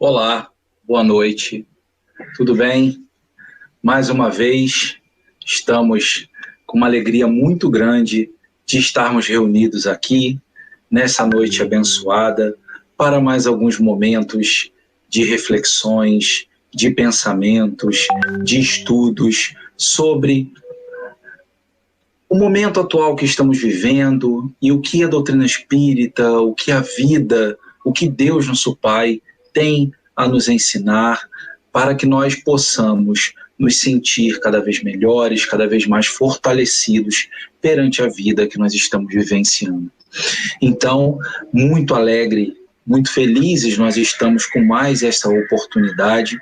Olá, boa noite, tudo bem? Mais uma vez, estamos com uma alegria muito grande de estarmos reunidos aqui, nessa noite abençoada, para mais alguns momentos de reflexões, de pensamentos, de estudos sobre o momento atual que estamos vivendo e o que a doutrina espírita, o que a vida, o que Deus, nosso Pai, tem a nos ensinar para que nós possamos nos sentir cada vez melhores, cada vez mais fortalecidos perante a vida que nós estamos vivenciando. Então, muito alegre, muito felizes nós estamos com mais essa oportunidade.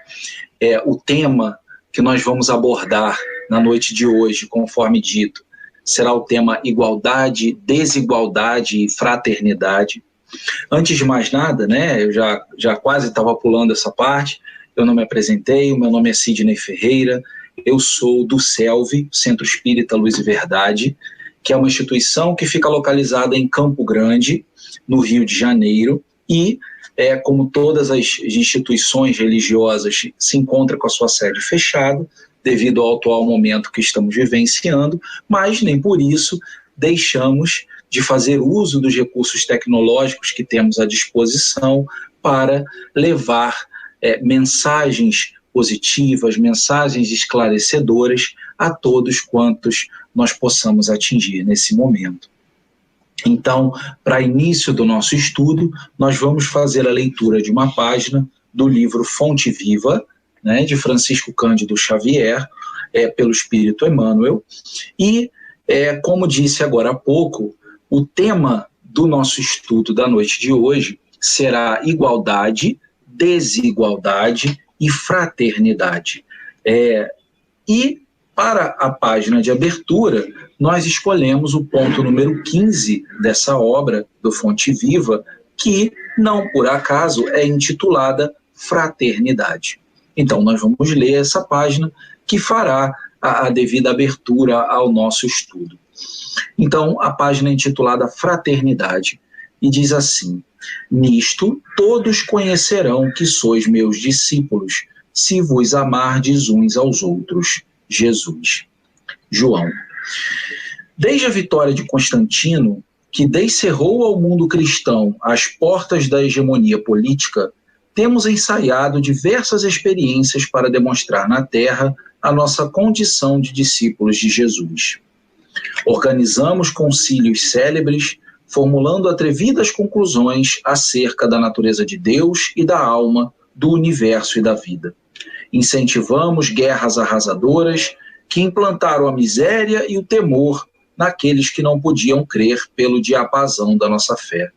O tema que nós vamos abordar na noite de hoje, conforme dito, será o tema igualdade, desigualdade e fraternidade. Antes de mais nada, né, eu já quase estava pulando essa parte, eu não me apresentei, o meu nome é Sidney Ferreira, eu sou do CELV, Centro Espírita Luz e Verdade, que é uma instituição que fica localizada em Campo Grande, no Rio de Janeiro, e, como todas as instituições religiosas, se encontra com a sua sede fechada, devido ao atual momento que estamos vivenciando, mas nem por isso deixamos de fazer uso dos recursos tecnológicos que temos à disposição para levar mensagens positivas, mensagens esclarecedoras a todos quantos nós possamos atingir nesse momento. Então, para início do nosso estudo, nós vamos fazer a leitura de uma página do livro Fonte Viva, né, de Francisco Cândido Xavier, pelo Espírito Emmanuel, e, como disse agora há pouco, o tema do nosso estudo da noite de hoje será igualdade, desigualdade e fraternidade. E para a página de abertura, nós escolhemos o ponto número 15 dessa obra do Fonte Viva, que, não por acaso, é intitulada Fraternidade. Então, nós vamos ler essa página que fará a devida abertura ao nosso estudo. Então, a página é intitulada Fraternidade e diz assim: nisto todos conhecerão que sois meus discípulos, se vos amardes uns aos outros. Jesus. João. Desde a vitória de Constantino, que descerrou ao mundo cristão as portas da hegemonia política, temos ensaiado diversas experiências para demonstrar na Terra a nossa condição de discípulos de Jesus. Organizamos concílios célebres, formulando atrevidas conclusões acerca da natureza de Deus e da alma, do universo e da vida. Incentivamos guerras arrasadoras que implantaram a miséria e o temor naqueles que não podiam crer pelo diapasão da nossa fé.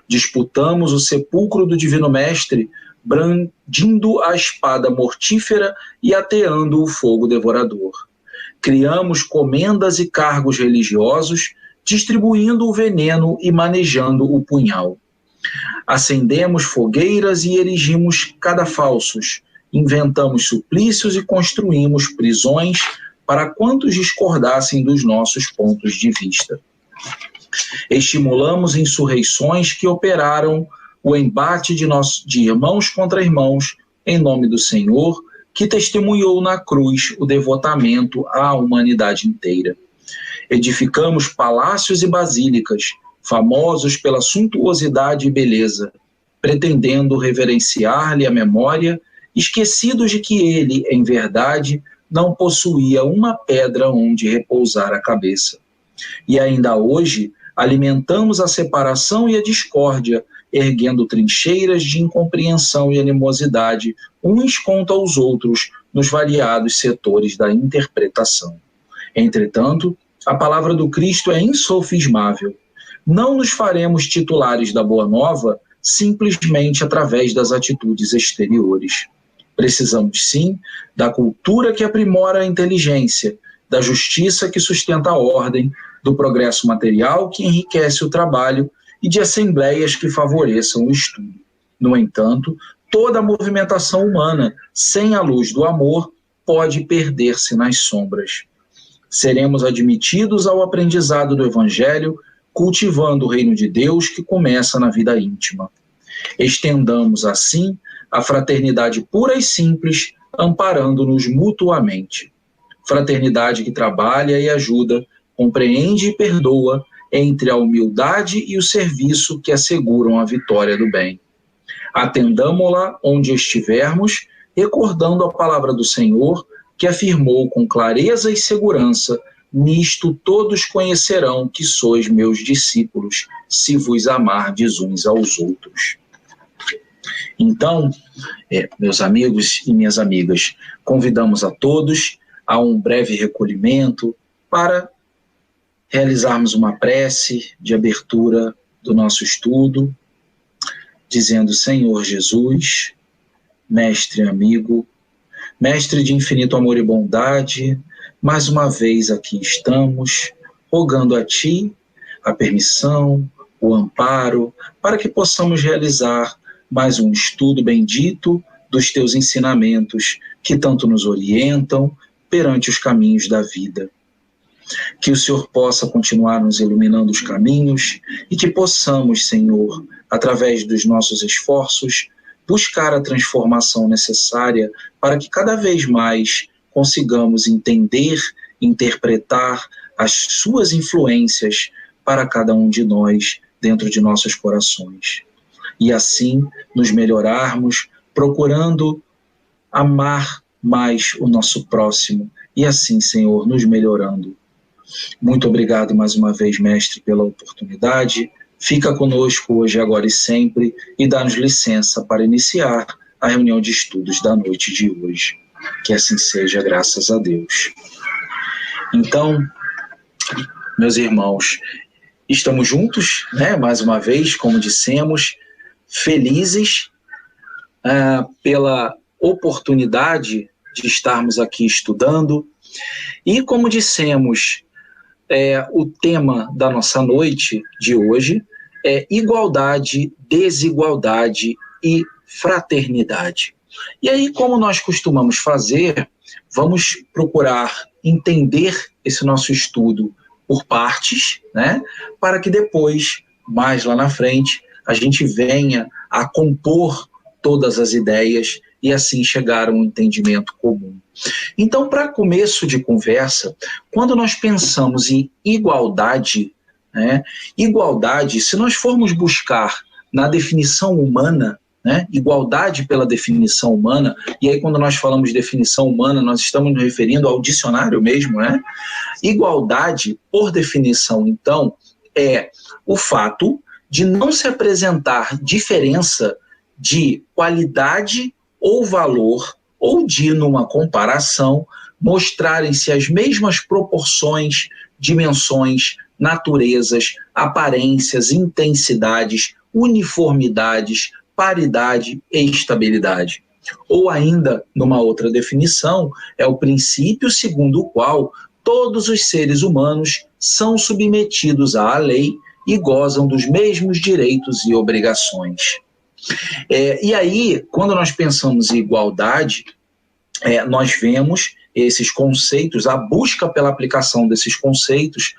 Disputamos o sepulcro do Divino Mestre, brandindo a espada mortífera e ateando o fogo devorador. Criamos comendas e cargos religiosos, distribuindo o veneno e manejando o punhal. Acendemos fogueiras e erigimos cadafalsos, inventamos suplícios e construímos prisões para quantos discordassem dos nossos pontos de vista. Estimulamos insurreições que operaram o embate de irmãos contra irmãos, em nome do Senhor, que testemunhou na cruz o devotamento à humanidade inteira. Edificamos palácios e basílicas, famosos pela suntuosidade e beleza, pretendendo reverenciar-lhe a memória, esquecidos de que ele, em verdade, não possuía uma pedra onde repousar a cabeça. E ainda hoje, alimentamos a separação e a discórdia, erguendo trincheiras de incompreensão e animosidade, uns contra os outros, nos variados setores da interpretação. Entretanto, a palavra do Cristo é insofismável. Não nos faremos titulares da Boa Nova simplesmente através das atitudes exteriores. Precisamos, sim, da cultura que aprimora a inteligência, da justiça que sustenta a ordem, do progresso material que enriquece o trabalho e de assembleias que favoreçam o estudo. No entanto, toda a movimentação humana, sem a luz do amor, pode perder-se nas sombras. Seremos admitidos ao aprendizado do Evangelho, cultivando o reino de Deus que começa na vida íntima. Estendamos, assim, a fraternidade pura e simples, amparando-nos mutuamente. Fraternidade que trabalha e ajuda, compreende e perdoa, entre a humildade e o serviço que asseguram a vitória do bem. Atendamo-la onde estivermos, recordando a palavra do Senhor, que afirmou com clareza e segurança: nisto todos conhecerão que sois meus discípulos, se vos amardes uns aos outros. Então, meus amigos e minhas amigas, convidamos a todos a um breve recolhimento para realizarmos uma prece de abertura do nosso estudo, dizendo: Senhor Jesus, mestre amigo, mestre de infinito amor e bondade, mais uma vez aqui estamos, rogando a Ti a permissão, o amparo, para que possamos realizar mais um estudo bendito dos Teus ensinamentos, que tanto nos orientam perante os caminhos da vida. Que o Senhor possa continuar nos iluminando os caminhos e que possamos, Senhor, através dos nossos esforços, buscar a transformação necessária para que cada vez mais consigamos entender, interpretar as suas influências para cada um de nós dentro de nossos corações. E assim nos melhorarmos, procurando amar mais o nosso próximo e assim, Senhor, nos melhorando. Muito obrigado mais uma vez, mestre, pela oportunidade. Fica conosco hoje, agora e sempre, e dá-nos licença para iniciar a reunião de estudos da noite de hoje. Que assim seja, graças a Deus. Então, meus irmãos, estamos juntos, né, mais uma vez, como dissemos, felizes pela oportunidade de estarmos aqui estudando. E, como dissemos, o tema da nossa noite de hoje é igualdade, desigualdade e fraternidade. E aí, como nós costumamos fazer, vamos procurar entender esse nosso estudo por partes, né, para que depois, mais lá na frente, a gente venha a compor todas as ideias e assim chegar a um entendimento comum. Então, para começo de conversa, quando nós pensamos em igualdade, né, igualdade, se nós formos buscar na definição humana, né, igualdade pela definição humana, e aí quando nós falamos de definição humana, nós estamos nos referindo ao dicionário mesmo, né? Igualdade, por definição, então, é o fato de não se apresentar diferença de qualidade ou valor, ou de, numa comparação, mostrarem-se as mesmas proporções, dimensões, naturezas, aparências, intensidades, uniformidades, paridade e estabilidade. Ou ainda, numa outra definição, é o princípio segundo o qual todos os seres humanos são submetidos à lei e gozam dos mesmos direitos e obrigações. E aí, quando nós pensamos em igualdade, nós vemos esses conceitos, a busca pela aplicação desses conceitos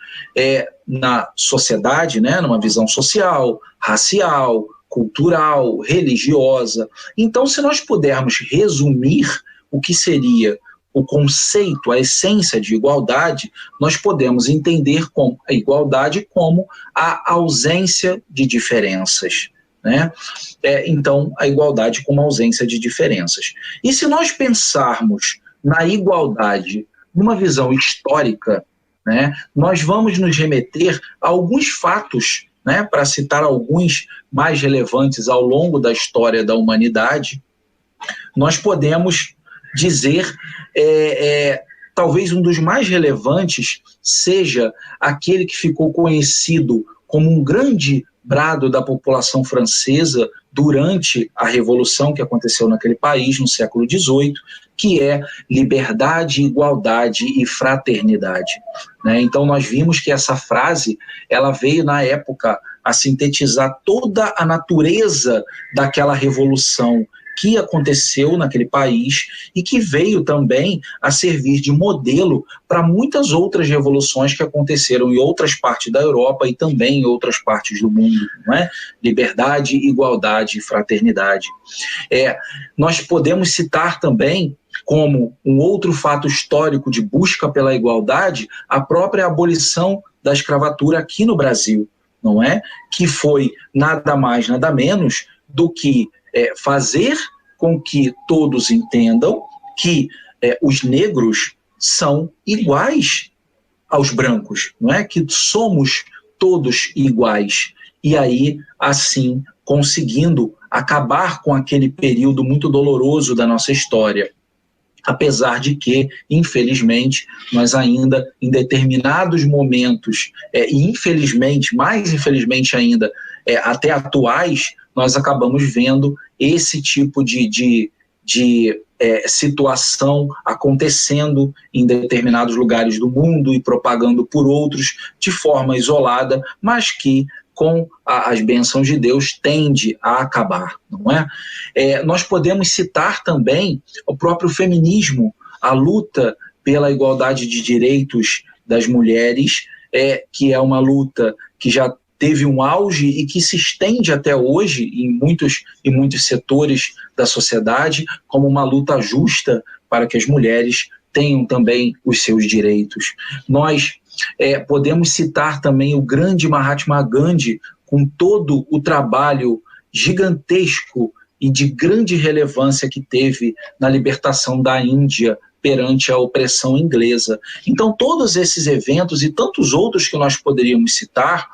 na sociedade, né, numa visão social, racial, cultural, religiosa. Então, se nós pudermos resumir o que seria o conceito, a essência de igualdade, nós podemos entender a igualdade como a ausência de diferenças, né? Então, a igualdade como ausência de diferenças. E se nós pensarmos na igualdade numa visão histórica, né, nós vamos nos remeter a alguns fatos, né, para citar alguns mais relevantes ao longo da história da humanidade. Nós podemos dizer, talvez um dos mais relevantes seja aquele que ficou conhecido como um grande brado da população francesa durante a Revolução que aconteceu naquele país no século XVIII, que é liberdade, igualdade e fraternidade, né? Então nós vimos que essa frase ela veio na época a sintetizar toda a natureza daquela revolução que aconteceu naquele país e que veio também a servir de modelo para muitas outras revoluções que aconteceram em outras partes da Europa e também em outras partes do mundo, não é? Liberdade, igualdade e fraternidade. Nós podemos citar também como um outro fato histórico de busca pela igualdade, a própria abolição da escravatura aqui no Brasil, não é? Que foi nada mais, nada menos do que fazer com que todos entendam que os negros são iguais aos brancos, não é? Que somos todos iguais. E aí, assim, conseguindo acabar com aquele período muito doloroso da nossa história. Apesar de que, infelizmente, nós ainda, em determinados momentos, e infelizmente, mais infelizmente ainda, até atuais, nós acabamos vendo esse tipo de situação acontecendo em determinados lugares do mundo e propagando por outros de forma isolada, mas que com as bênçãos de Deus tende a acabar, não é? Nós podemos citar também o próprio feminismo, a luta pela igualdade de direitos das mulheres, que é uma luta que já teve um auge e que se estende até hoje em muitos setores da sociedade, como uma luta justa para que as mulheres tenham também os seus direitos. Nós podemos citar também o grande Mahatma Gandhi, com todo o trabalho gigantesco e de grande relevância que teve na libertação da Índia perante a opressão inglesa. Então, todos esses eventos e tantos outros que nós poderíamos citar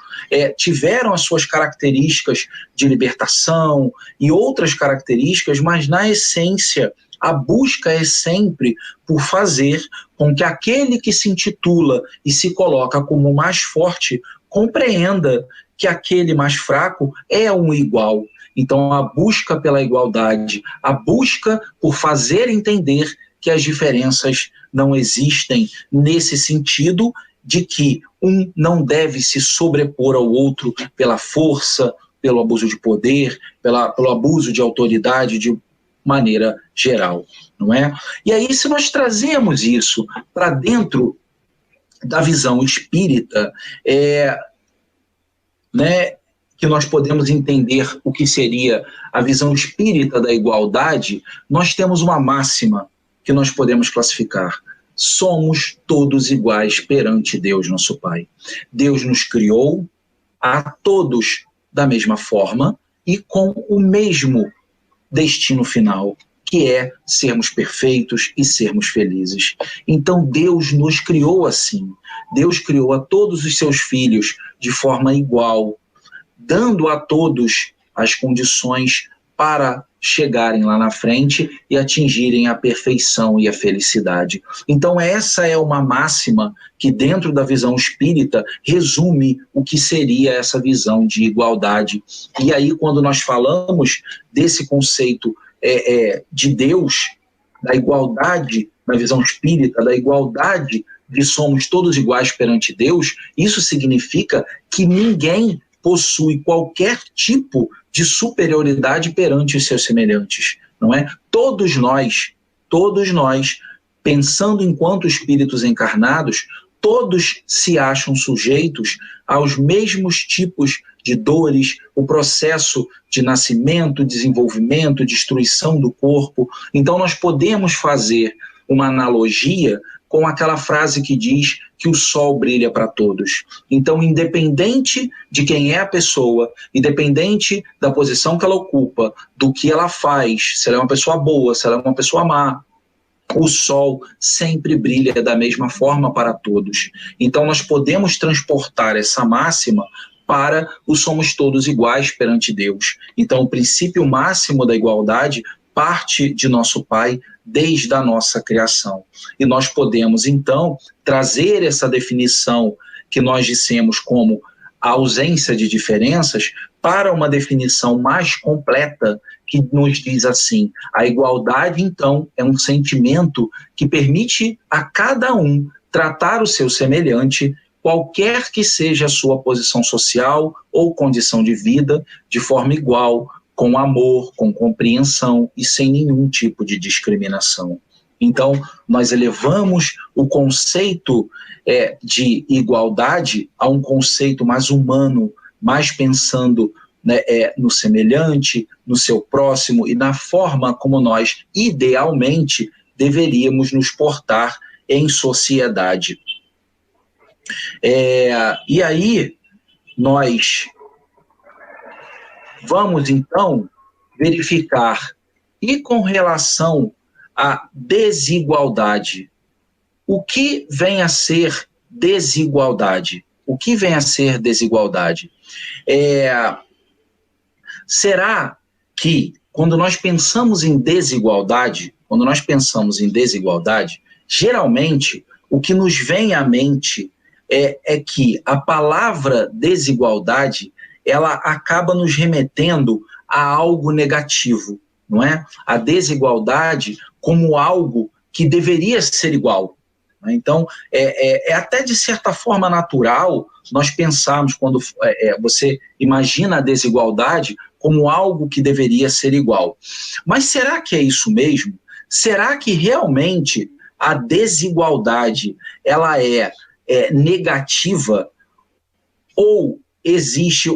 tiveram as suas características de libertação e outras características, mas, na essência, a busca é sempre por fazer com que aquele que se intitula e se coloca como mais forte compreenda que aquele mais fraco é um igual. Então, a busca pela igualdade, a busca por fazer entender que as diferenças não existem nesse sentido de que um não deve se sobrepor ao outro pela força, pelo abuso de poder, pelo abuso de autoridade, de maneira geral, não é? E aí, se nós trazemos isso para dentro da visão espírita, que nós podemos entender o que seria a visão espírita da igualdade, nós temos uma máxima que nós podemos classificar. Somos todos iguais perante Deus, nosso Pai. Deus nos criou a todos da mesma forma e com o mesmo destino final, que é sermos perfeitos e sermos felizes. Então Deus nos criou assim. Deus criou a todos os seus filhos de forma igual, dando a todos as condições para chegarem lá na frente e atingirem a perfeição e a felicidade. Então essa é uma máxima que dentro da visão espírita resume o que seria essa visão de igualdade. E aí quando nós falamos desse conceito de Deus, da igualdade na visão espírita, da igualdade de somos todos iguais perante Deus, isso significa que ninguém possui qualquer tipo de superioridade perante os seus semelhantes, não é? Todos nós, pensando enquanto espíritos encarnados, todos se acham sujeitos aos mesmos tipos de dores, o processo de nascimento, desenvolvimento, destruição do corpo. Então nós podemos fazer uma analogia com aquela frase que diz que o sol brilha para todos. Então, independente de quem é a pessoa, independente da posição que ela ocupa, do que ela faz, se ela é uma pessoa boa, se ela é uma pessoa má, o sol sempre brilha da mesma forma para todos. Então, nós podemos transportar essa máxima para o somos todos iguais perante Deus. Então, o princípio máximo da igualdade parte de nosso Pai desde a nossa criação. E nós podemos, então, trazer essa definição que nós dissemos como a ausência de diferenças para uma definição mais completa que nos diz assim: a igualdade, então, é um sentimento que permite a cada um tratar o seu semelhante, qualquer que seja a sua posição social ou condição de vida, de forma igual, com amor, com compreensão e sem nenhum tipo de discriminação. Então, nós elevamos o conceito de igualdade a um conceito mais humano, mais pensando, né, no semelhante, no seu próximo e na forma como nós, idealmente, deveríamos nos portar em sociedade. E aí, nós vamos, então, verificar, e com relação à desigualdade, o que vem a ser desigualdade? O que vem a ser desigualdade? Será que, quando nós pensamos em desigualdade, geralmente, o que nos vem à mente é que a palavra desigualdade, ela acaba nos remetendo a algo negativo, não é? A desigualdade como algo que deveria ser igual. Então, é até de certa forma natural nós pensarmos, quando você imagina a desigualdade como algo que deveria ser igual. Mas será que é isso mesmo? Será que realmente a desigualdade ela é negativa? Ou existe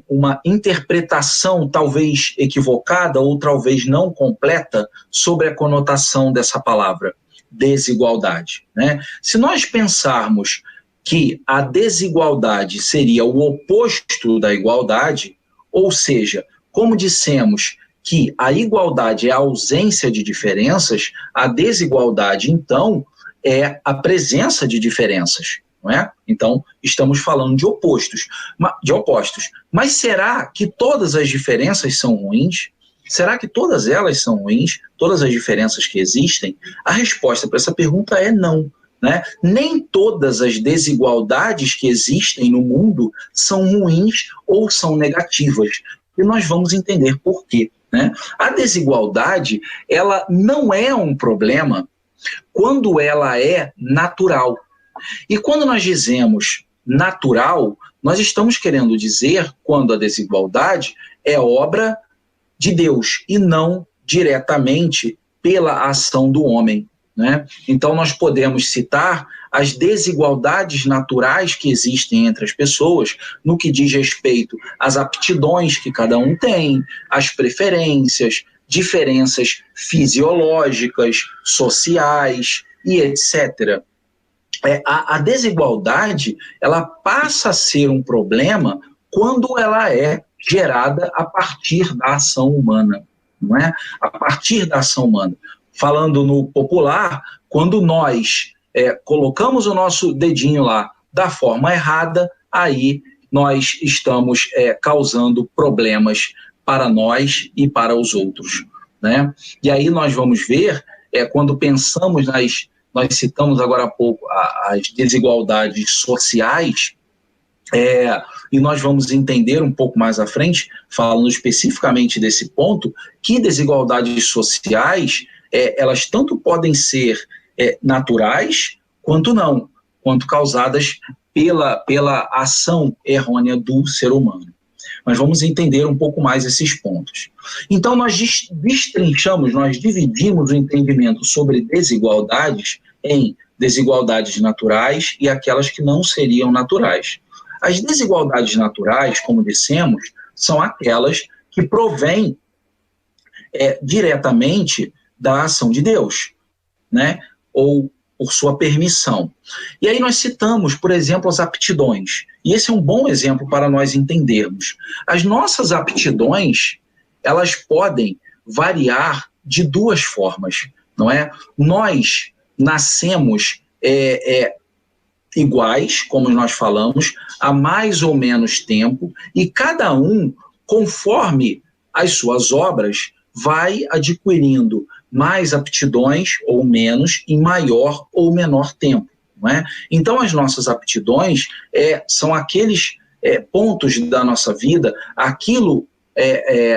uma interpretação talvez equivocada ou talvez não completa sobre a conotação dessa palavra, desigualdade, né? Se nós pensarmos que a desigualdade seria o oposto da igualdade, ou seja, como dissemos que a igualdade é a ausência de diferenças, a desigualdade, então, é a presença de diferenças. Não é? Então, estamos falando de opostos. Mas será que todas as diferenças são ruins? Será que todas elas são ruins? Todas as diferenças que existem? A resposta para essa pergunta é não. Né? Nem todas as desigualdades que existem no mundo são ruins ou são negativas. E nós vamos entender por quê. Né? A desigualdade, ela não é um problema quando ela é natural. E quando nós dizemos natural, nós estamos querendo dizer quando a desigualdade é obra de Deus e não diretamente pela ação do homem. Né? Então nós podemos citar as desigualdades naturais que existem entre as pessoas no que diz respeito às aptidões que cada um tem, às preferências, diferenças fisiológicas, sociais e etc. A desigualdade, ela passa a ser um problema quando ela é gerada a partir da ação humana, não é? A partir da ação humana. Falando no popular, quando nós colocamos o nosso dedinho lá da forma errada, aí nós estamos causando problemas para nós e para os outros, né? E aí nós vamos ver, quando pensamos nós citamos agora há pouco as desigualdades sociais, e nós vamos entender um pouco mais à frente, falando especificamente desse ponto, que desigualdades sociais, elas tanto podem ser naturais, quanto não, quanto causadas pela ação errônea do ser humano. Mas vamos entender um pouco mais esses pontos. Então, nós destrinchamos, nós dividimos o entendimento sobre desigualdades em desigualdades naturais e aquelas que não seriam naturais. As desigualdades naturais, como dissemos, são aquelas que provêm diretamente da ação de Deus, né? Ou por sua permissão. E aí nós citamos, por exemplo, as aptidões. E esse é um bom exemplo para nós entendermos. As nossas aptidões, elas podem variar de duas formas, não é? Nós nascemos iguais, como nós falamos, há mais ou menos tempo, e cada um, conforme as suas obras, vai adquirindo mais aptidões ou menos em maior ou menor tempo. Não é? Então, as nossas aptidões são aqueles pontos da nossa vida,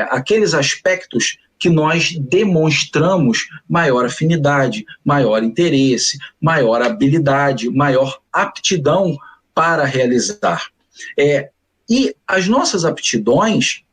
aqueles aspectos que nós demonstramos maior afinidade, maior interesse, maior habilidade, maior aptidão para realizar. E as nossas aptidões,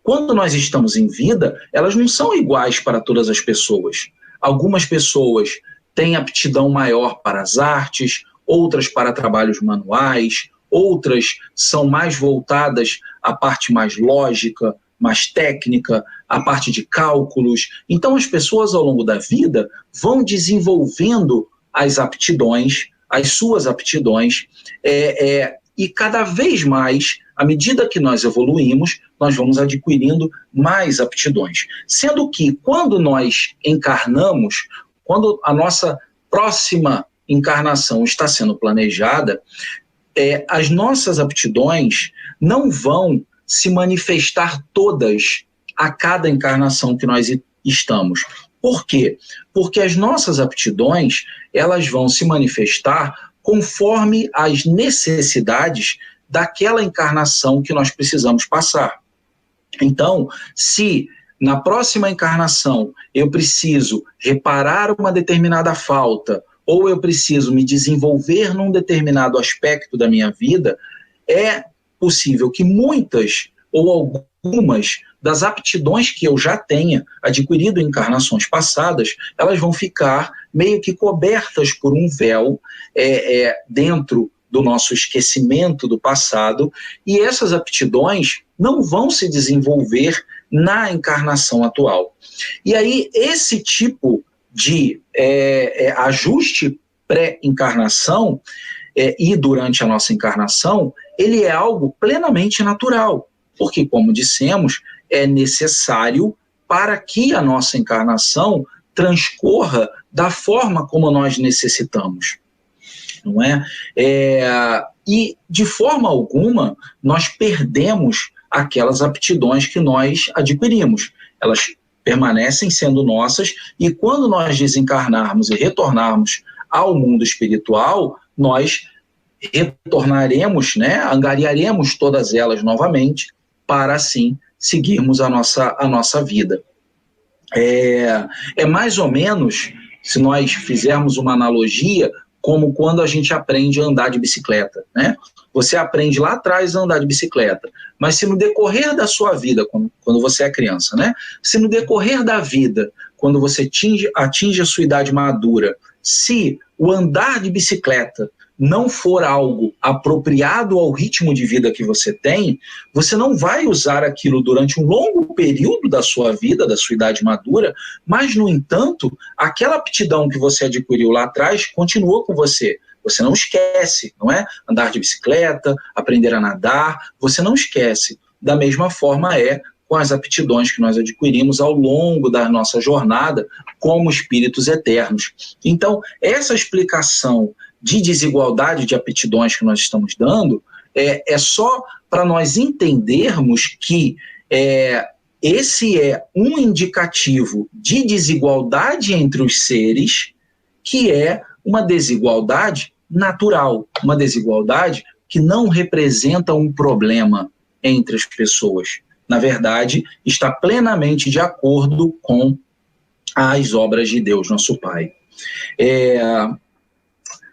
Quando nós estamos em vida, elas não são iguais para todas as pessoas. Algumas pessoas têm aptidão maior para as artes, outras para trabalhos manuais, outras são mais voltadas à parte mais lógica, mais técnica, à parte de cálculos. Então, as pessoas, ao longo da vida, vão desenvolvendo as aptidões, as suas aptidões, e cada vez mais, à medida que nós evoluímos, nós vamos adquirindo mais aptidões. Sendo que, quando nós encarnamos, quando a nossa próxima encarnação está sendo planejada, as nossas aptidões não vão se manifestar todas a cada encarnação que nós estamos. Por quê? Porque as nossas aptidões, elas vão se manifestar conforme as necessidades daquela encarnação que nós precisamos passar. Então, se na próxima encarnação eu preciso reparar uma determinada falta, ou eu preciso me desenvolver num determinado aspecto da minha vida, é possível que muitas ou algumas das aptidões que eu já tenha adquirido em encarnações passadas, elas vão ficar meio que cobertas por um véu dentro do nosso esquecimento do passado, e essas aptidões não vão se desenvolver na encarnação atual. E aí, esse tipo de ajuste pré-encarnação e durante a nossa encarnação, ele é algo plenamente natural, porque, como dissemos, é necessário para que a nossa encarnação transcorra da forma como nós necessitamos. Não é? E, de forma alguma, nós perdemos aquelas aptidões que nós adquirimos. Elas permanecem sendo nossas, e quando nós desencarnarmos e retornarmos ao mundo espiritual, nós retornaremos, angariaremos todas elas novamente, para assim seguirmos a nossa vida. É mais ou menos, se nós fizermos uma analogia, como quando a gente aprende a andar de bicicleta, né? Você aprende lá atrás a andar de bicicleta, mas se no decorrer da sua vida, quando você é criança, né? Se no decorrer da vida, quando você atinge a sua idade madura, se o andar de bicicleta não for algo apropriado ao ritmo de vida que você tem, você não vai usar aquilo durante um longo período da sua vida, da sua idade madura, mas, no entanto, aquela aptidão que você adquiriu lá atrás continua com você. Você não esquece, não é? Andar de bicicleta, aprender a nadar, você não esquece. Da mesma forma com as aptidões que nós adquirimos ao longo da nossa jornada como espíritos eternos. Então, essa explicação de desigualdade de aptidões que nós estamos dando é só para nós entendermos que esse é um indicativo de desigualdade entre os seres, que é uma desigualdade natural, uma desigualdade que não representa um problema entre as pessoas. Na verdade, está plenamente de acordo com as obras de Deus, nosso Pai.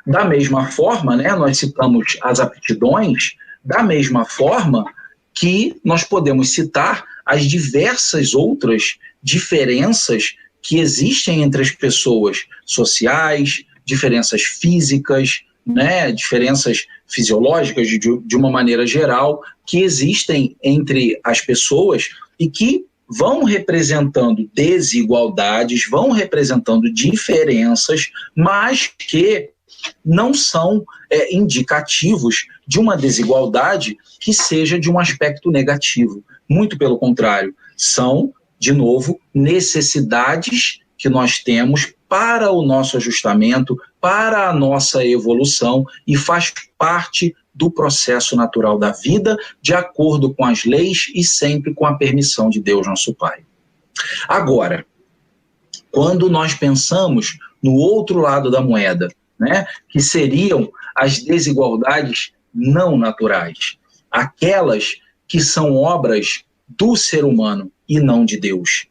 Da mesma forma, nós citamos as aptidões, da mesma forma que nós podemos citar as diversas outras diferenças que existem entre as pessoas sociais, diferenças físicas, diferenças fisiológicas de uma maneira geral, que existem entre as pessoas e que vão representando desigualdades, vão representando diferenças, mas que não são indicativos de uma desigualdade que seja de um aspecto negativo. Muito pelo contrário, são, de novo, necessidades que nós temos para o nosso ajustamento, para a nossa evolução, e faz parte do processo natural da vida, de acordo com as leis e sempre com a permissão de Deus, nosso Pai. Agora, quando nós pensamos no outro lado da moeda, que seriam as desigualdades não naturais, aquelas que são obras do ser humano e não de Deus.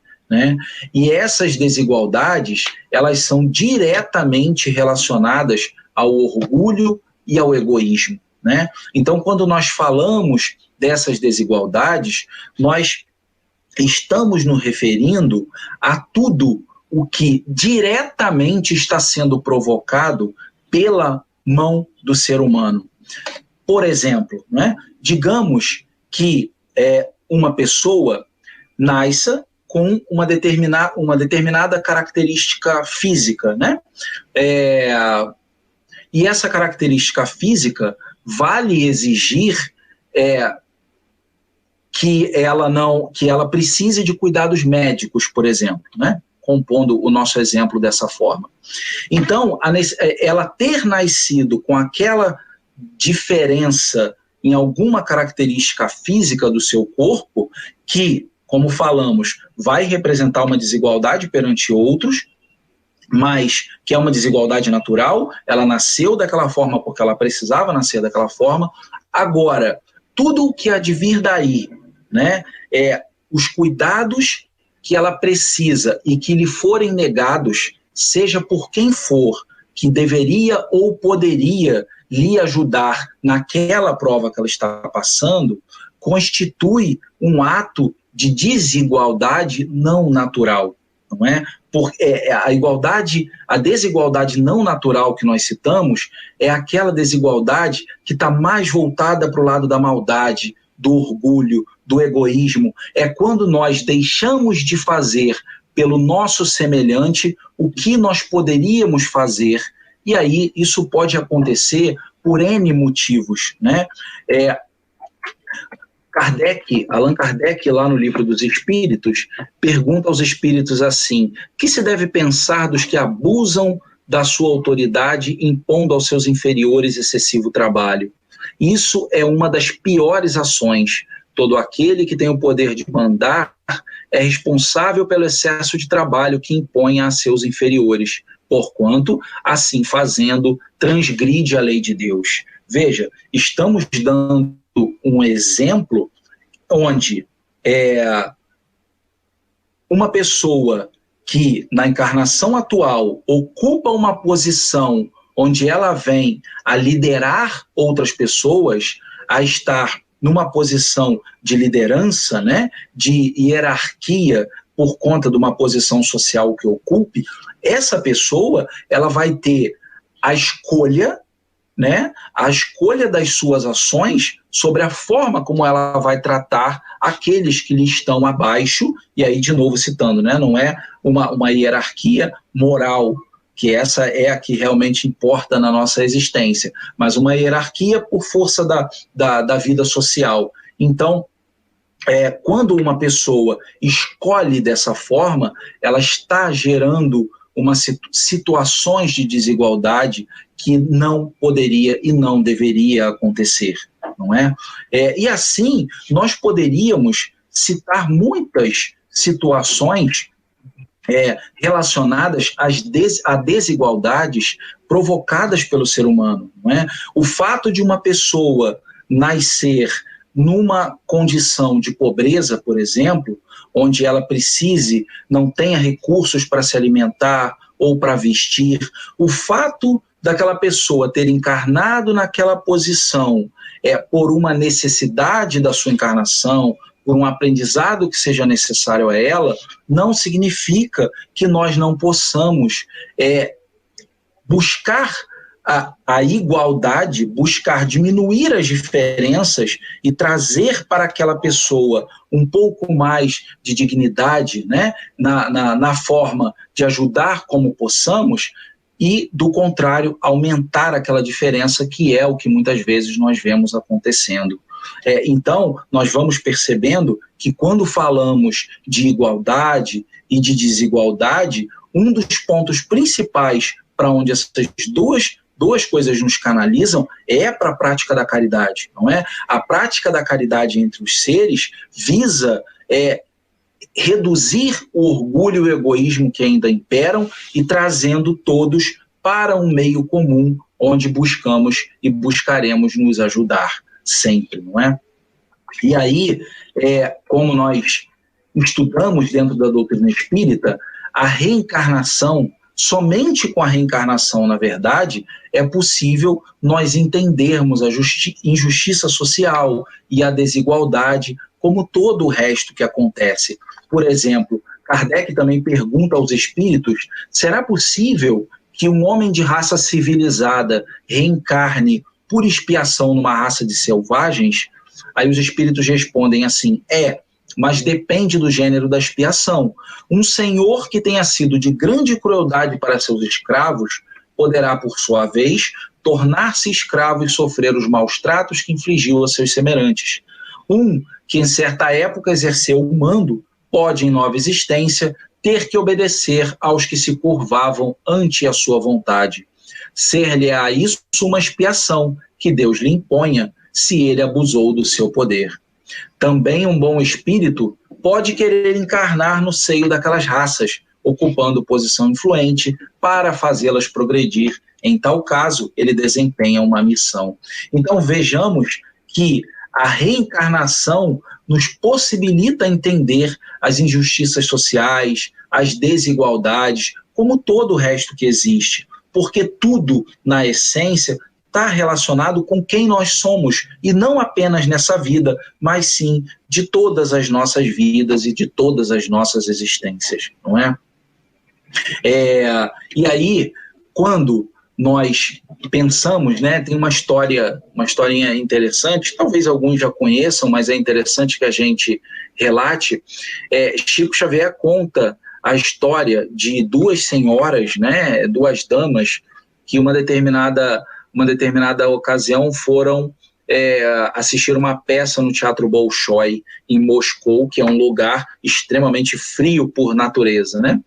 E essas desigualdades, elas são diretamente relacionadas ao orgulho e ao egoísmo. Então, quando nós falamos dessas desigualdades, nós estamos nos referindo a tudo o que diretamente está sendo provocado pela mão do ser humano. Por exemplo, né, digamos que uma pessoa nasça com uma determinada característica física, né? E essa característica física vale exigir que ela precise de cuidados médicos, por exemplo, né? Compondo o nosso exemplo dessa forma. Então, ela ter nascido com aquela diferença em alguma característica física do seu corpo, que, como falamos, vai representar uma desigualdade perante outros, mas que é uma desigualdade natural, ela nasceu daquela forma porque ela precisava nascer daquela forma. Agora, tudo o que há de vir daí, né, os cuidados que ela precisa e que lhe forem negados, seja por quem for, que deveria ou poderia lhe ajudar naquela prova que ela está passando, constitui um ato de desigualdade não natural, não é? Porque a desigualdade não natural que nós citamos é aquela desigualdade que está mais voltada para o lado da maldade, do orgulho, do egoísmo. É quando nós deixamos de fazer pelo nosso semelhante o que nós poderíamos fazer, e aí isso pode acontecer por N motivos, né? Allan Kardec, lá no Livro dos Espíritos, pergunta aos espíritos assim: que se deve pensar dos que abusam da sua autoridade, impondo aos seus inferiores excessivo trabalho? Isso é uma das piores ações. Todo aquele que tem o poder de mandar é responsável pelo excesso de trabalho que impõe a seus inferiores, porquanto, assim fazendo, transgride a lei de Deus. Veja, estamos dando um exemplo onde uma pessoa que, na encarnação atual, ocupa uma posição onde ela vem a liderar outras pessoas, a estar numa posição de liderança, né, de hierarquia, por conta de uma posição social que ocupe, essa pessoa ela vai ter a escolha, né, a escolha das suas ações sobre a forma como ela vai tratar aqueles que lhe estão abaixo, e aí de novo citando, né, não é uma hierarquia moral, que essa é a que realmente importa na nossa existência, mas uma hierarquia por força da vida social. Então, quando uma pessoa escolhe dessa forma, ela está gerando situações de desigualdade que não poderia e não deveria acontecer, não é? E assim, nós poderíamos citar muitas situações relacionadas a desigualdades provocadas pelo ser humano, não é? O fato de uma pessoa nascer numa condição de pobreza, por exemplo, onde ela não tenha recursos para se alimentar ou para vestir, o fato daquela pessoa ter encarnado naquela posição por uma necessidade da sua encarnação, por um aprendizado que seja necessário a ela, não significa que nós não possamos buscar a igualdade, buscar diminuir as diferenças e trazer para aquela pessoa um pouco mais de dignidade, né, na forma de ajudar como possamos, e, do contrário, aumentar aquela diferença, que é o que muitas vezes nós vemos acontecendo. Então, nós vamos percebendo que quando falamos de igualdade e de desigualdade, um dos pontos principais para onde essas duas coisas nos canalizam é para a prática da caridade, não é? A prática da caridade entre os seres visa reduzir o orgulho e o egoísmo que ainda imperam e trazendo todos para um meio comum onde buscamos e buscaremos nos ajudar sempre, não é? E aí, como nós estudamos dentro da doutrina espírita, a reencarnação somente com a reencarnação, na verdade, é possível nós entendermos a injustiça social e a desigualdade, como todo o resto que acontece. Por exemplo, Kardec também pergunta aos espíritos: será possível que um homem de raça civilizada reencarne por expiação numa raça de selvagens? Aí os espíritos respondem assim: mas depende do gênero da expiação. Um senhor que tenha sido de grande crueldade para seus escravos poderá, por sua vez, tornar-se escravo e sofrer os maus tratos que infligiu a seus semelhantes. Um que em certa época exerceu o mando pode, em nova existência, ter que obedecer aos que se curvavam ante a sua vontade. Ser-lhe-á isso uma expiação que Deus lhe imponha, se ele abusou do seu poder. Também um bom espírito pode querer encarnar no seio daquelas raças, ocupando posição influente para fazê-las progredir. Em tal caso, ele desempenha uma missão. Então vejamos que a reencarnação nos possibilita entender as injustiças sociais, as desigualdades, como todo o resto que existe, porque tudo, na essência, está relacionado com quem nós somos, e não apenas nessa vida, mas sim de todas as nossas vidas e de todas as nossas existências, não é? E aí, quando nós pensamos, né, tem uma historinha interessante, talvez alguns já conheçam, mas é interessante que a gente relate. Chico Xavier conta a história de duas senhoras, né, duas damas, que uma determinada ocasião foram assistir uma peça no Teatro Bolshoi, em Moscou, que é um lugar extremamente frio por natureza, né?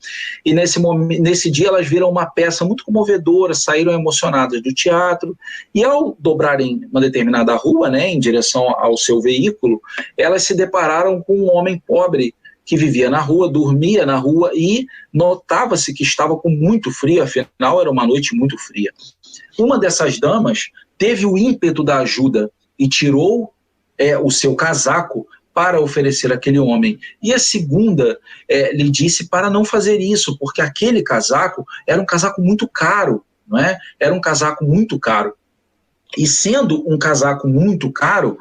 E nesse dia elas viram uma peça muito comovedora, saíram emocionadas do teatro, e ao dobrarem uma determinada rua, né, em direção ao seu veículo, elas se depararam com um homem pobre que vivia na rua, dormia na rua, e notava-se que estava com muito frio, afinal era uma noite muito fria. Uma dessas damas teve o ímpeto da ajuda e tirou o seu casaco para oferecer àquele homem. E a segunda lhe disse para não fazer isso, porque aquele casaco era um casaco muito caro, não é? Era um casaco muito caro. E sendo um casaco muito caro,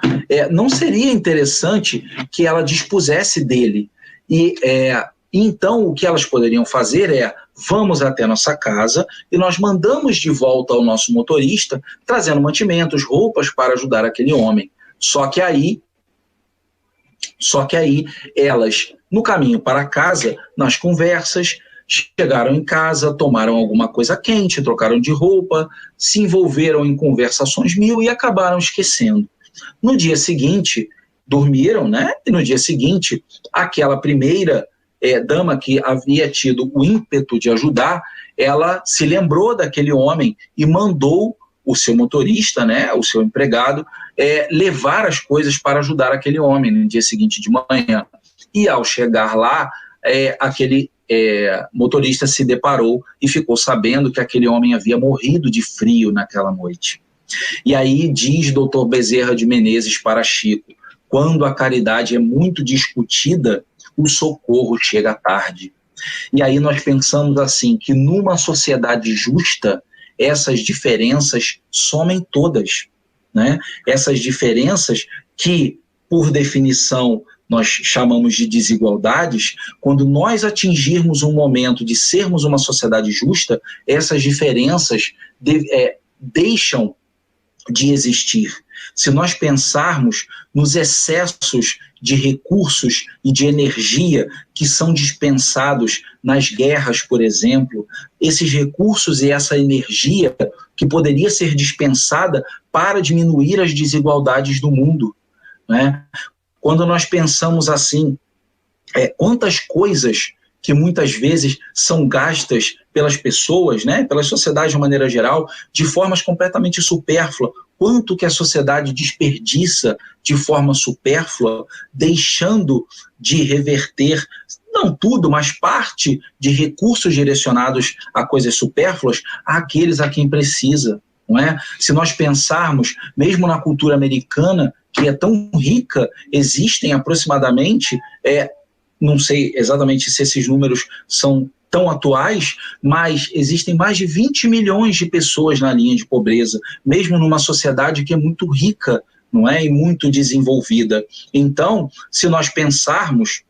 não seria interessante que ela dispusesse dele. Então, o que elas poderiam fazer vamos até nossa casa e nós mandamos de volta ao nosso motorista, trazendo mantimentos, roupas para ajudar aquele homem. Só que aí, elas, no caminho para casa, nas conversas, chegaram em casa, tomaram alguma coisa quente, trocaram de roupa, se envolveram em conversações mil e acabaram esquecendo. No dia seguinte, dormiram, né? E no dia seguinte, aquela primeira dama que havia tido o ímpeto de ajudar, ela se lembrou daquele homem e mandou o seu motorista, né, o seu empregado, levar as coisas para ajudar aquele homem no dia seguinte de manhã. E ao chegar lá, aquele motorista se deparou e ficou sabendo que aquele homem havia morrido de frio naquela noite. E aí diz Dr. Bezerra de Menezes para Chico: quando a caridade é muito discutida, o socorro chega tarde. E aí nós pensamos assim, que numa sociedade justa, essas diferenças somem todas, né? Essas diferenças que, por definição, nós chamamos de desigualdades, quando nós atingirmos um momento de sermos uma sociedade justa, essas diferenças deixam de existir. Se nós pensarmos nos excessos de recursos e de energia que são dispensados nas guerras, por exemplo, esses recursos e essa energia que poderia ser dispensada para diminuir as desigualdades do mundo, né? Quando nós pensamos assim, quantas coisas que muitas vezes são gastas pelas pessoas, né, pela sociedade de uma maneira geral, de formas completamente supérfluas, quanto que a sociedade desperdiça de forma supérflua, deixando de reverter, não tudo, mas parte de recursos direcionados a coisas supérfluas, àqueles a quem precisa, não é? Se nós pensarmos, mesmo na cultura americana, que é tão rica, existem aproximadamente não sei exatamente se esses números são tão atuais, mas existem mais de 20 milhões de pessoas na linha de pobreza, mesmo numa sociedade que é muito rica, não é? E muito desenvolvida. Então, se nós pensarmos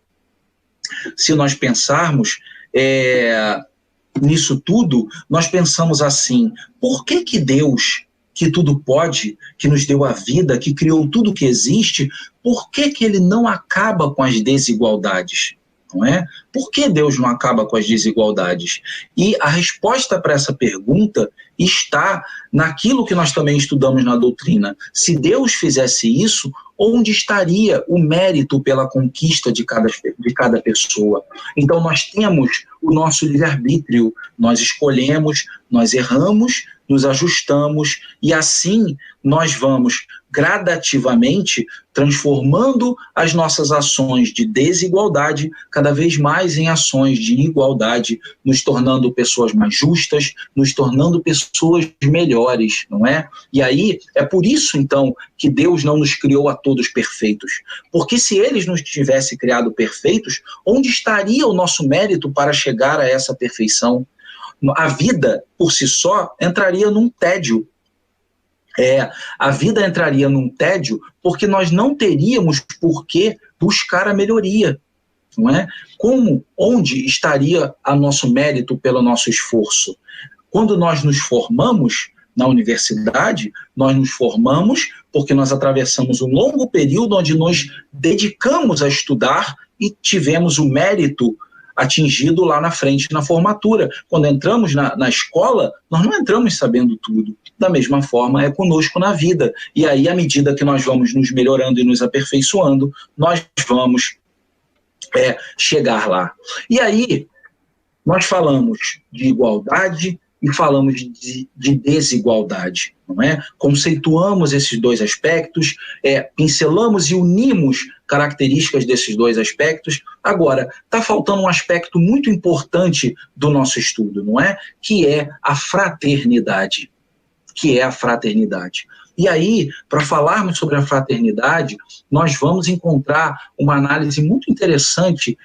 nisso tudo, nós pensamos assim: por que Deus, que tudo pode, que nos deu a vida, que criou tudo que existe, por que Ele não acaba com as desigualdades? Não é? Por que Deus não acaba com as desigualdades? E a resposta para essa pergunta está naquilo que nós também estudamos na doutrina. Se Deus fizesse isso, onde estaria o mérito pela conquista de cada pessoa? Então nós temos o nosso livre-arbítrio, nós escolhemos, nós erramos, nos ajustamos e assim nós vamos gradativamente transformando as nossas ações de desigualdade cada vez mais em ações de igualdade, nos tornando pessoas mais justas, nos tornando pessoas melhores, não é? E aí é por isso então que Deus não nos criou a todos perfeitos, porque se Ele nos tivesse criado perfeitos, onde estaria o nosso mérito para chegar a essa perfeição? A vida, por si só, entraria num tédio. A vida entraria num tédio porque nós não teríamos por que buscar a melhoria, não é? Onde estaria o nosso mérito pelo nosso esforço? Quando nós nos formamos na universidade, nós nos formamos porque nós atravessamos um longo período onde nos dedicamos a estudar e tivemos o mérito atingido lá na frente, na formatura. Quando entramos na escola, nós não entramos sabendo tudo. Da mesma forma é conosco na vida. E aí, à medida que nós vamos nos melhorando e nos aperfeiçoando, nós vamos chegar lá. E aí, nós falamos de igualdade e falamos de desigualdade, não é? Conceituamos esses dois aspectos, pincelamos e unimos características desses dois aspectos. Agora, está faltando um aspecto muito importante do nosso estudo, não é? Que é a fraternidade. E aí, para falarmos sobre a fraternidade, nós vamos encontrar uma análise muito interessante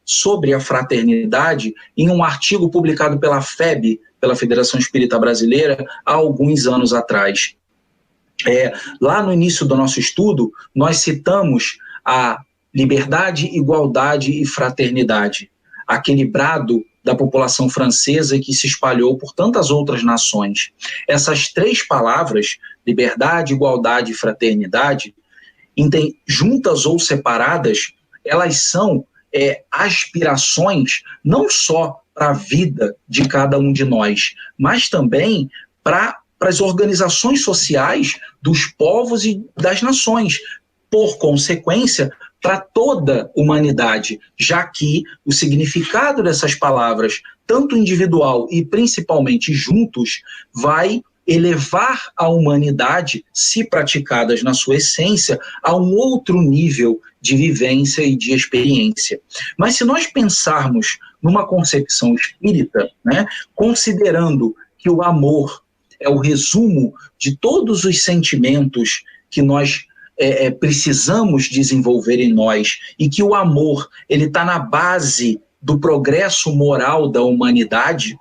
sobre a fraternidade em um artigo publicado pela FEB, pela Federação Espírita Brasileira, há alguns anos atrás. Lá no início do nosso estudo, nós citamos a liberdade, igualdade e fraternidade, aquele brado da população francesa que se espalhou por tantas outras nações. Essas três palavras, liberdade, igualdade e fraternidade, juntas ou separadas, elas são aspirações não só para a vida de cada um de nós, mas também para as organizações sociais dos povos e das nações, por consequência, para toda a humanidade, já que o significado dessas palavras, tanto individual e principalmente juntos, vai elevar a humanidade, se praticadas na sua essência, a um outro nível de vivência e de experiência. Mas se nós pensarmos numa concepção espírita, né, considerando que o amor é o resumo de todos os sentimentos que nós precisamos desenvolver em nós, e que o amor ele está na base do progresso moral da humanidade,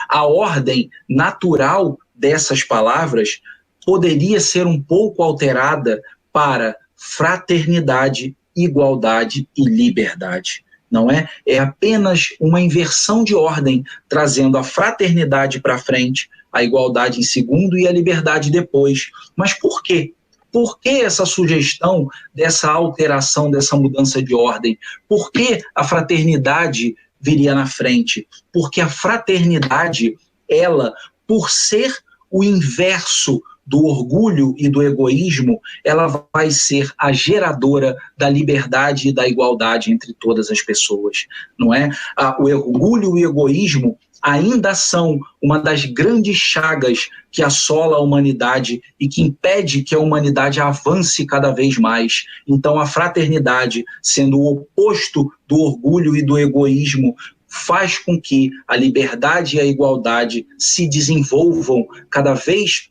a ordem natural dessas palavras poderia ser um pouco alterada para fraternidade, igualdade e liberdade. Não é? É apenas uma inversão de ordem, trazendo a fraternidade para frente, a igualdade em segundo e a liberdade depois. Mas por quê? Por que essa sugestão dessa alteração, dessa mudança de ordem? Por que a fraternidade viria na frente? Porque a fraternidade, ela, por ser o inverso do orgulho e do egoísmo, ela vai ser a geradora da liberdade e da igualdade entre todas as pessoas, não é? O orgulho e o egoísmo ainda são uma das grandes chagas que assola a humanidade e que impede que a humanidade avance cada vez mais. Então, a fraternidade, sendo o oposto do orgulho e do egoísmo, faz com que a liberdade e a igualdade se desenvolvam cada vez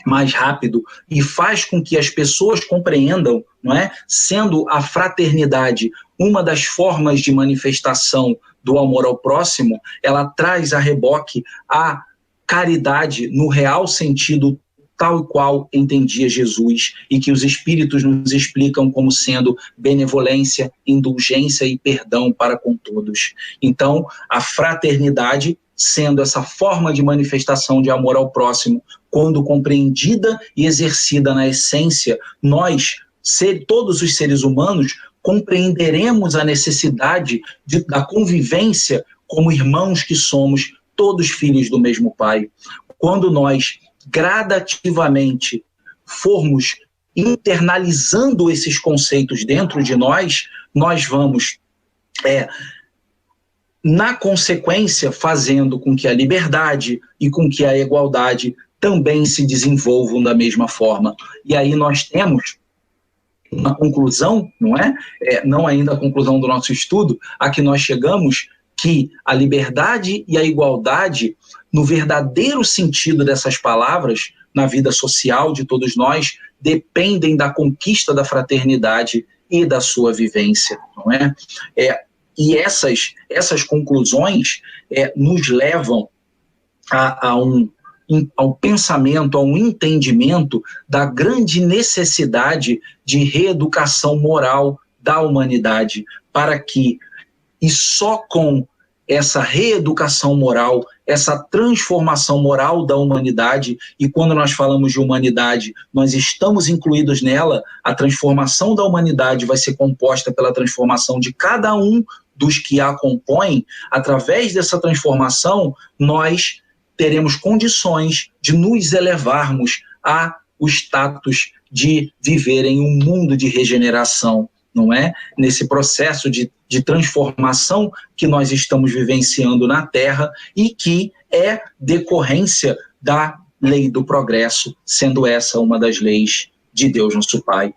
mais rápido e faz com que as pessoas compreendam não é? Sendo a fraternidade uma das formas de manifestação do amor ao próximo, ela traz a reboque a caridade no real sentido tal e qual entendia Jesus e que os Espíritos nos explicam como sendo benevolência, indulgência e perdão para com todos. Então, a fraternidade, sendo essa forma de manifestação de amor ao próximo, quando compreendida e exercida na essência, nós, todos os seres humanos, compreenderemos a necessidade da convivência como irmãos que somos, todos filhos do mesmo Pai. Quando nós gradativamente formos internalizando esses conceitos dentro de nós, nós vamos, na consequência, fazendo com que a liberdade e com que a igualdade também se desenvolvam da mesma forma. E aí nós temos uma conclusão, não é? Não ainda a conclusão do nosso estudo, a que nós chegamos, que a liberdade e a igualdade, no verdadeiro sentido dessas palavras, na vida social de todos nós, dependem da conquista da fraternidade e da sua vivência, não é? E essas conclusões nos levam ao pensamento, a um entendimento da grande necessidade de reeducação moral da humanidade, para que, e só com essa reeducação moral, essa transformação moral da humanidade, e quando nós falamos de humanidade, nós estamos incluídos nela, a transformação da humanidade vai ser composta pela transformação de cada um dos que a compõem. Através dessa transformação, nós teremos condições de nos elevarmos ao status de viver em um mundo de regeneração, não é? Nesse processo de transformação que nós estamos vivenciando na Terra e que é decorrência da lei do progresso, sendo essa uma das leis de Deus nosso Pai.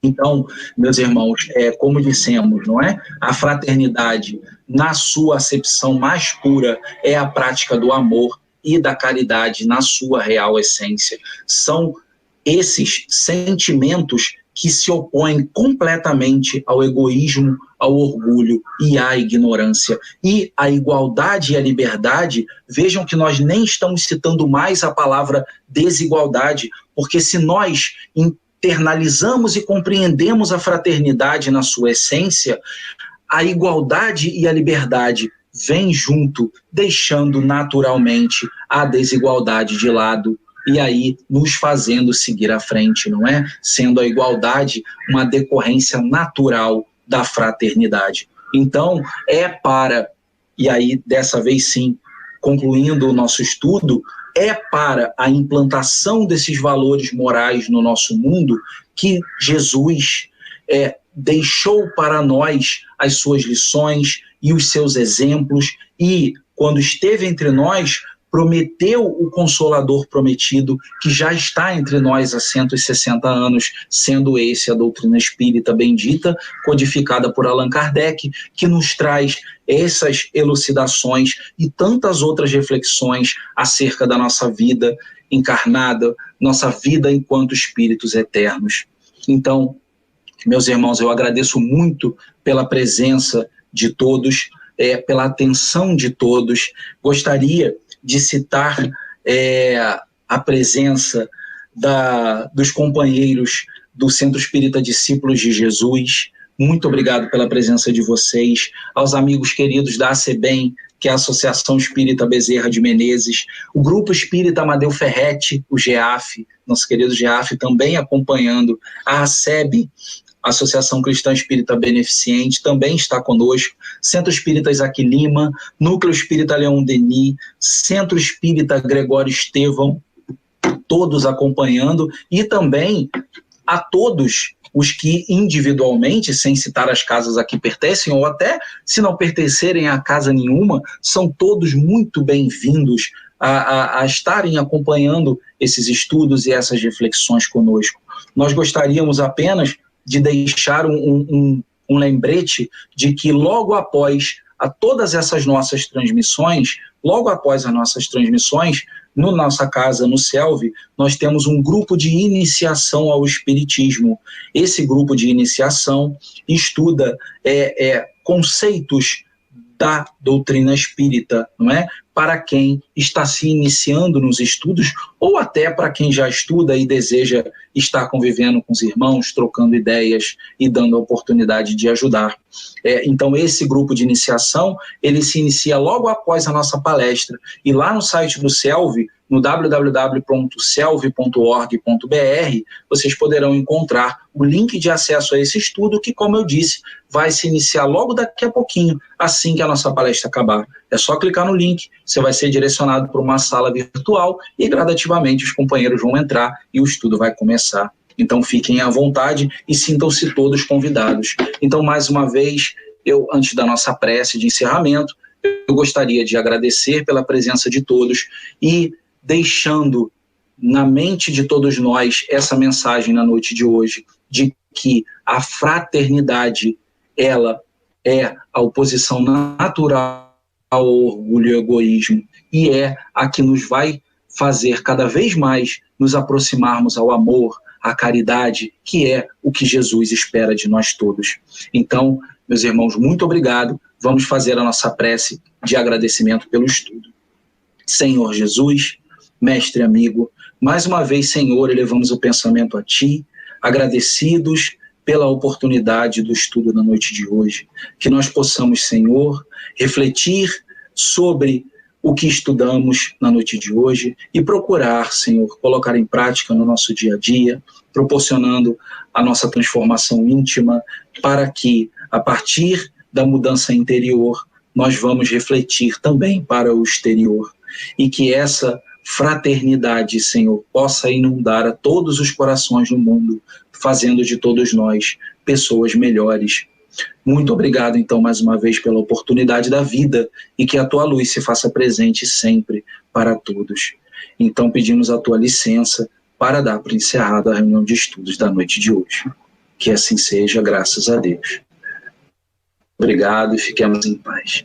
Então, meus irmãos, como dissemos, não é? A fraternidade, na sua acepção mais pura, é a prática do amor e da caridade na sua real essência. São esses sentimentos que se opõem completamente ao egoísmo, ao orgulho e à ignorância. E a igualdade e a liberdade, vejam que nós nem estamos citando mais a palavra desigualdade, porque se nós internalizamos e compreendemos a fraternidade na sua essência, a igualdade e a liberdade vêm junto, deixando naturalmente a desigualdade de lado, e aí nos fazendo seguir à frente, não é? Sendo a igualdade uma decorrência natural da fraternidade. Então, e aí dessa vez sim, concluindo o nosso estudo, para a implantação desses valores morais no nosso mundo que Jesus deixou para nós as suas lições e os seus exemplos, e quando esteve entre nós, prometeu o Consolador prometido, que já está entre nós há 160 anos, sendo esse a doutrina espírita bendita, codificada por Allan Kardec, que nos traz essas elucidações e tantas outras reflexões acerca da nossa vida encarnada, nossa vida enquanto espíritos eternos. Então, meus irmãos, eu agradeço muito pela presença de todos, pela atenção de todos. Gostaria de citar a presença dos companheiros do Centro Espírita Discípulos de Jesus. Muito obrigado pela presença de vocês. Aos amigos queridos da ACEBEM, que é a Associação Espírita Bezerra de Menezes, o Grupo Espírita Amadeu Ferretti, o GEAF, nosso querido GEAF, também acompanhando, a ACEB, Associação Cristã Espírita Beneficente, também está conosco, Centro Espírita Isaac Lima, Núcleo Espírita Leon Denis, Centro Espírita Gregório Estevão, todos acompanhando, e também a todos os que individualmente, sem citar as casas a que pertencem, ou até se não pertencerem a casa nenhuma, são todos muito bem-vindos a estarem acompanhando esses estudos e essas reflexões conosco. Nós gostaríamos apenas de deixar um lembrete de que logo após todas essas nossas transmissões, logo após as nossas transmissões, no nossa casa, no CELV, nós temos um grupo de iniciação ao Espiritismo. Esse grupo de iniciação estuda conceitos da doutrina espírita, não é? Para quem está se iniciando nos estudos, ou até para quem já estuda e deseja estar convivendo com os irmãos, trocando ideias e dando a oportunidade de ajudar. Então, esse grupo de iniciação, ele se inicia logo após a nossa palestra. E lá no site do CELV, no www.celv.org.br, vocês poderão encontrar o link de acesso a esse estudo que, como eu disse, vai se iniciar logo daqui a pouquinho, assim que a nossa palestra acabar. É só clicar no link, você vai ser direcionado para uma sala virtual e gradativamente os companheiros vão entrar e o estudo vai começar. Então fiquem à vontade e sintam-se todos convidados. Então, mais uma vez, antes da nossa prece de encerramento, eu gostaria de agradecer pela presença de todos e deixando na mente de todos nós essa mensagem na noite de hoje, de que a fraternidade, ela é a oposição natural ao orgulho e ao egoísmo, e é a que nos vai fazer cada vez mais nos aproximarmos ao amor, à caridade, que é o que Jesus espera de nós todos. Então, meus irmãos, muito obrigado. Vamos fazer a nossa prece de agradecimento pelo estudo. Senhor Jesus, mestre amigo, mais uma vez, Senhor, elevamos o pensamento a Ti, agradecidos pela oportunidade do estudo na noite de hoje. Que nós possamos, Senhor, refletir sobre o que estudamos na noite de hoje e procurar, Senhor, colocar em prática no nosso dia a dia, proporcionando a nossa transformação íntima para que, a partir da mudança interior, nós vamos refletir também para o exterior. E que essa fraternidade, Senhor, possa inundar a todos os corações do mundo, fazendo de todos nós pessoas melhores. Muito obrigado, então, mais uma vez, pela oportunidade da vida e que a Tua luz se faça presente sempre para todos. Então, pedimos a Tua licença para dar por encerrada a reunião de estudos da noite de hoje. Que assim seja, graças a Deus. Obrigado e fiquemos em paz.